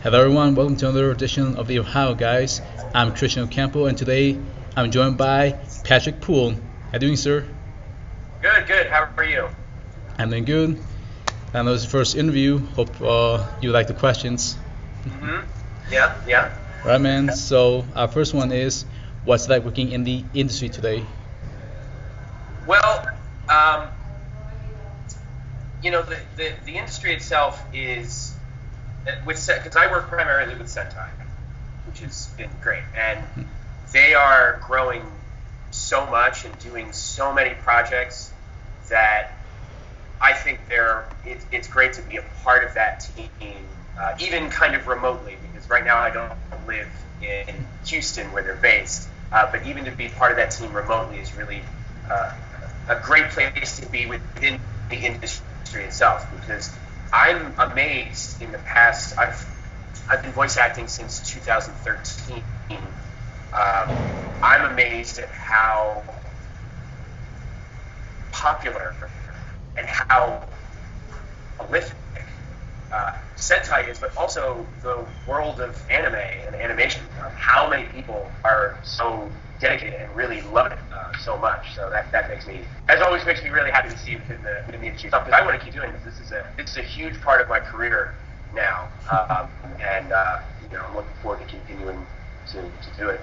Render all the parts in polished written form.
Hello everyone, welcome to another edition of the Ohio Guys. I'm Christian Ocampo and today I'm joined by Patrick Poole. How you doing, sir? Good, good. How are you? I'm doing good. And this is the first interview. Hope you like the questions. Yeah. All right, man. So our first one is, what's it like working in the industry today? Well, the industry itself is because I work primarily with Sentai, which has been great, and they are growing so much and doing so many projects that I think it's great to be a part of that team, even kind of remotely, because right now I don't live in Houston where they're based, but even to be part of that team remotely is really a great place to be within the industry itself, because I'm amazed in the past. I've been voice acting since 2013. I'm amazed at how popular and how prolific Sentai is, but also the world of anime and animation. How many people are so dedicated and really love it so much. So that always makes me really happy to see within the industry. Because I want to keep doing this. This is a huge part of my career now, and I'm looking forward to continuing to do it.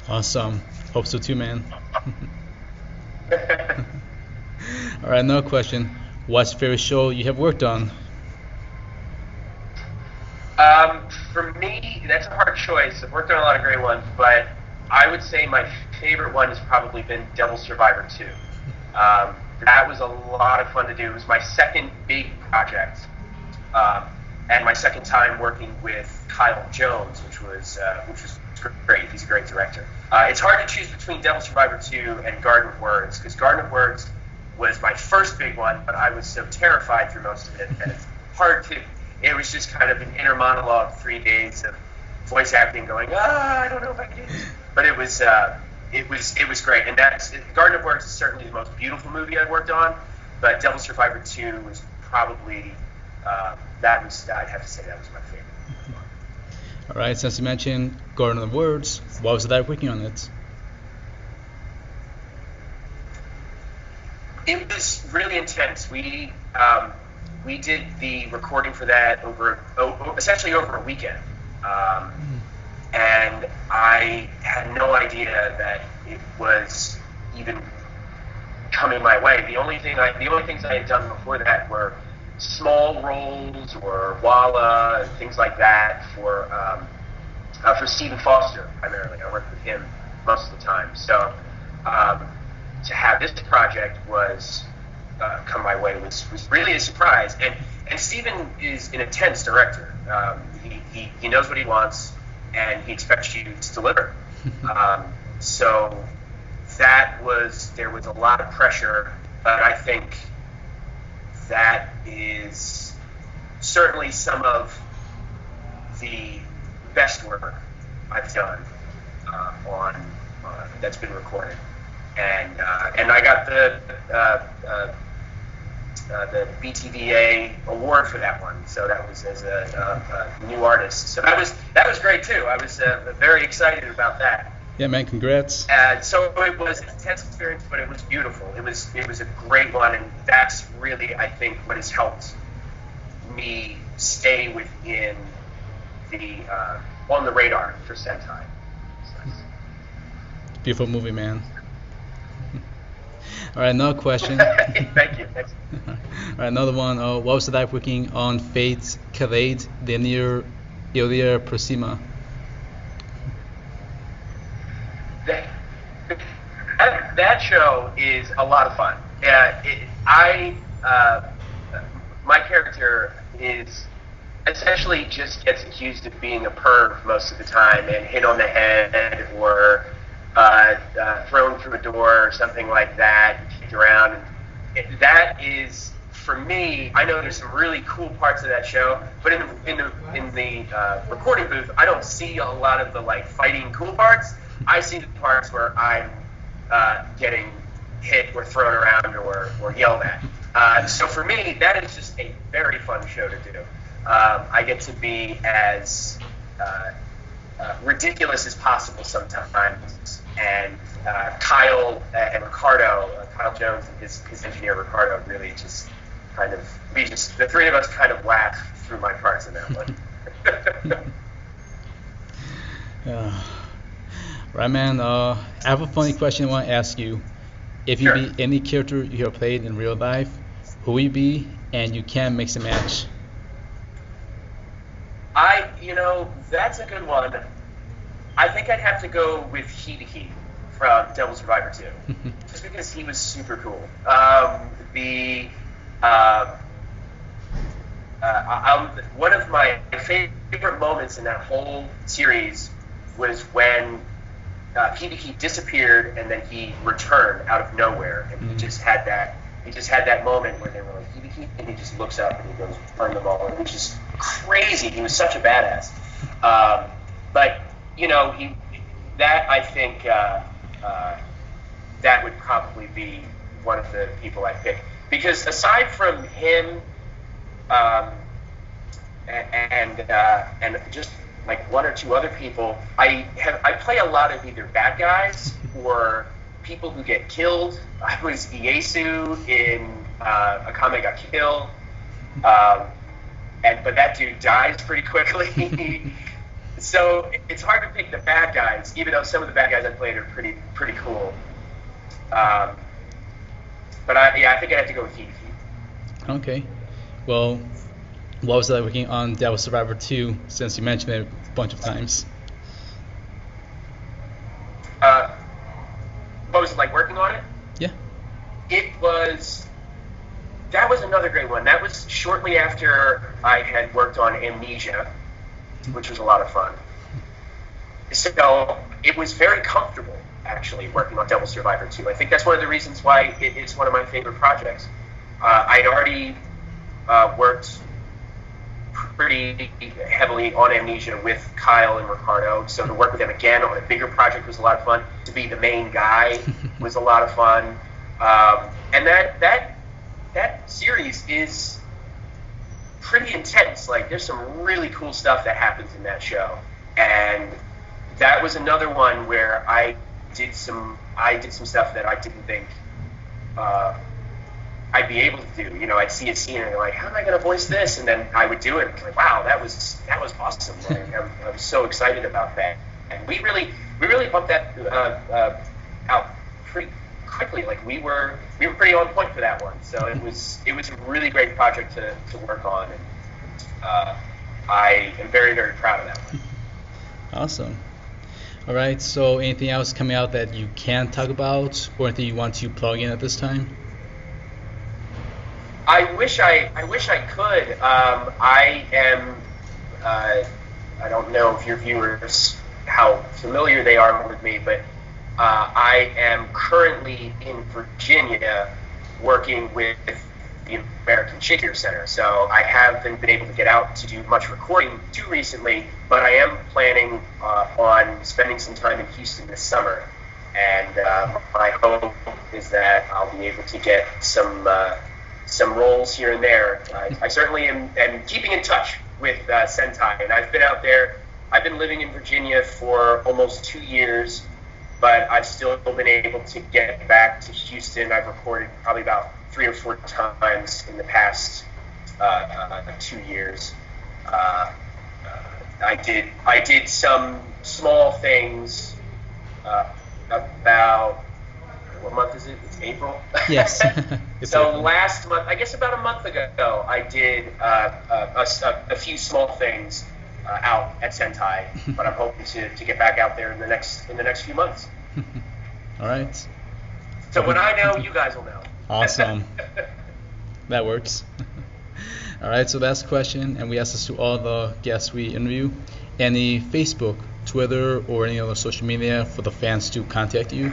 Awesome. Hope so too, man. All right, another question. What's your favorite show you have worked on? For me, that's a hard choice. I've worked on a lot of great ones, but I would say my favorite one has probably been Devil Survivor 2. That was a lot of fun to do. It was my second big project, and my second time working with Kyle Jones, which was great. He's a great director. It's hard to choose between Devil Survivor 2 and Garden of Words, because Garden of Words was my first big one, but I was so terrified through most of it that it's hard to. It was just kind of an inner monologue, 3 days of voice acting, going, I don't know if I can do this. But it was great, and Garden of Words is certainly the most beautiful movie I've worked on. But Devil Survivor 2 was probably I'd have to say that was my favorite. All right, since you mentioned Garden of Words, what was it like working on it? It was really intense. We did the recording for that essentially over a weekend. And I had no idea that it was even coming my way. The only things I had done before that were small roles or Walla and things like that for Stephen Foster primarily. I worked with him most of the time. So to have this project come my way was really a surprise. And Stephen is an intense director. He knows what he wants, and he expects you to deliver. So there was a lot of pressure, but I think that is certainly some of the best work I've done on that's been recorded. And I got the BTVA award for that one, so that was as a new artist. So that was great too. I was very excited about that. Yeah, man, congrats. So it was an intense experience, but it was beautiful. It was a great one, and that's really, I think, what has helped me stay within on the radar for Sentai. Beautiful movie, man. All right, another question. Thank you. All right, another one. What was it like working on Fate's Cavade de near Ilia Proxima? That show is a lot of fun. My character is essentially just gets accused of being a perv most of the time and hit on the head or thrown through a door or something like that, kicked around. That is, for me, I know there's some really cool parts of that show, but in the recording booth, I don't see a lot of the fighting cool parts. I see the parts where I'm getting hit or thrown around or yelled at. So for me, that is just a very fun show to do. I get to be as ridiculous as possible sometimes, and Kyle and Ricardo, Kyle Jones and his engineer Ricardo, really just kind of, the three of us kind of laugh through my parts in that one. Right, man. I have a funny question I want to ask you. If you Sure. be any character you have played in real life, who will you be, and you can mix and match? That's a good one. I think I'd have to go with Hideki from Devil Survivor 2, just because he was super cool. One of my favorite moments in that whole series was when Hideki disappeared and then he returned out of nowhere, and he just had that moment where they were like, Hideki, and he just looks up and he goes, burn them all, and it was just crazy. He was such a badass. But I think that would probably be one of the people I pick, because aside from him, and just like one or two other people, I play a lot of either bad guys or people who get killed. I was Ieyasu in Akame ga Kill, but that dude dies pretty quickly. So it's hard to pick the bad guys, even though some of the bad guys I played are pretty cool. But I think I'd have to go with Hideki. Okay. Well, what was it like working on Devil Survivor 2, since you mentioned it a bunch of times? What was it like working on it? Yeah. That was another great one. That was shortly after I had worked on Amnesia, which was a lot of fun. So it was very comfortable, actually, working on Devil Survivor 2. I think that's one of the reasons why it's one of my favorite projects. I'd already worked pretty heavily on Amnesia with Kyle and Ricardo, so to work with them again on a bigger project was a lot of fun. To be the main guy was a lot of fun. And that series is pretty intense. Like, there's some really cool stuff that happens in that show, and that was another one where I did some stuff that I didn't think I'd be able to do. I'd see a scene and I'm like, how am I going to voice this? And then I would do it. And like, wow, that was awesome. Like, I was so excited about that. And we really bumped that out pretty quickly. Like, we were pretty on point for that one. So it was a really great project to work on, and I am very, very proud of that one. Awesome. All right. So anything else coming out that you can talk about, or anything you want to plug in at this time? I wish I could. I am. I don't know if your viewers, how familiar they are with me, but I am currently in Virginia working with the American Shakespeare Center. So I haven't been able to get out to do much recording too recently, but I am planning on spending some time in Houston this summer. And my hope is that I'll be able to get some roles here and there. I certainly am keeping in touch with Sentai, and I've been out there. I've been living in Virginia for almost 2 years, but I've still been able to get back to Houston. I've recorded probably about 3 or 4 times in the past 2 years. I did some small things about, what month is it? It's April. Yes. So April. Last month, I guess about a month ago, I did a few small things out at Sentai, but I'm hoping to get back out there in the next few months. All right. So when I know, you guys will know. Awesome. That works. All right. So last question, and we ask this to all the guests we interview: any Facebook, Twitter, or any other social media for the fans to contact you?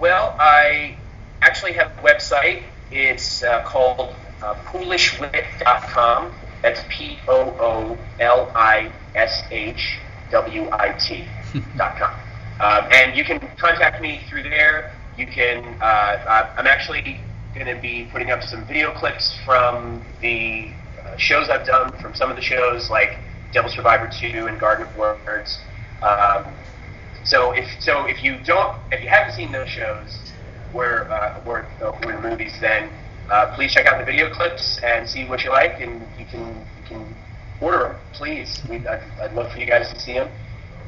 Well, I actually have a website. It's called poolishwit.com. That's POOLISHWIT.com. And you can contact me through there. You can. I'm actually going to be putting up some video clips from the shows I've done, from some of the shows like Devil Survivor 2 and Garden of Words. So if you haven't seen those shows, or the movies, then please check out the video clips and see what you like, and you can order them, please. I'd love for you guys to see them.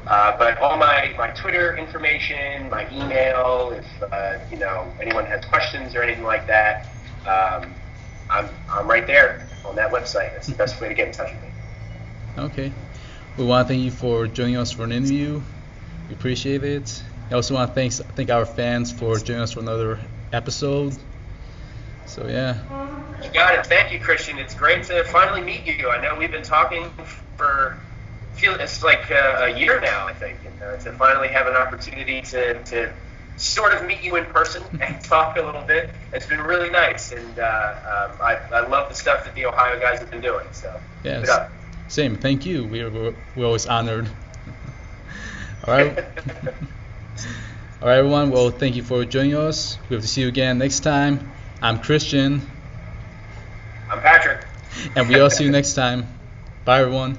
But all my Twitter information, my email, if anyone has questions or anything like that, I'm right there on that website. That's the best way to get in touch with me. Okay. We want to thank you for joining us for an interview. We appreciate it. I also want to thank our fans for joining us for another episode. So yeah. You got it. Thank you, Christian. It's great to finally meet you. I know we've been talking for it's like a year now, I think, and to finally have an opportunity to sort of meet you in person and talk a little bit. It's been really nice, and I love the stuff that the Ohio guys have been doing. So yes. Good up. Same. Thank you. We're always honored. All right. All right, everyone. Well, thank you for joining us. We hope to see you again next time. I'm Christian. I'm Patrick. And we'll see you next time. Bye, everyone.